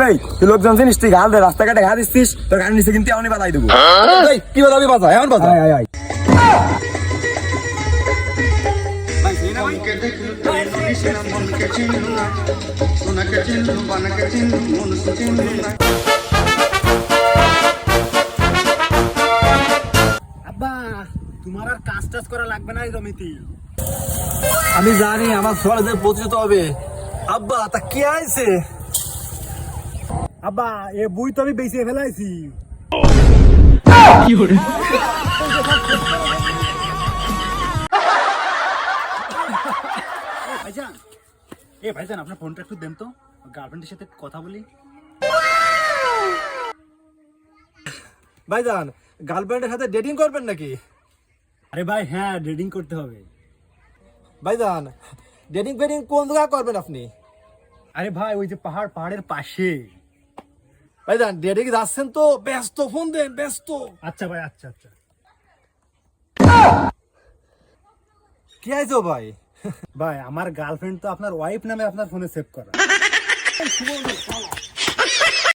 এই তুই লোকজন চিনিস তুই গাল দে রাস্তাঘাটে ঘা দিচ্ছিস তোর গাড়ি নিচে কিন্তু এমনই বাজাই দেবো। এই কি বাজাবি বাজা এমন বাজা আয় আয় আয় আব্বা তোমার আর কাজ টাজ করা লাগবে না এই জমিতে। আমি জানি আমার সরাসরি পৌঁছতে হবে। আব্বা তা কি আইছে? আব্বা এ বই তো আমি বেঁচে ফেলাইছি। ভাইজান ভাইজান আপনার ফোনটা একটু দেন তো, গার্লফ্রেন্ডের সাথে কথা বলি। ভাইজান গার্লফ্রেন্ডের সাথে ডেটিং করবেন নাকি? আরে ভাই হ্যাঁ ডেটিং করতে হবে। ভাইজান ডেটিং ফেটিং কোন জায়গায় করবেন আপনি? আরে ভাই ওই যে পাহাড়ের পাশে। ভাইজান ডেটিং যাচ্ছেন তো ব্যস্ত, ফোন দেন ব্যস্ত। আচ্ছা ভাই আচ্ছা আচ্ছা। কি আইছো ভাই? ভাই আমার গার্লফ্রেন্ড তো আপনার ওয়াইফ নামে আপনার ফোনে সেভ করা।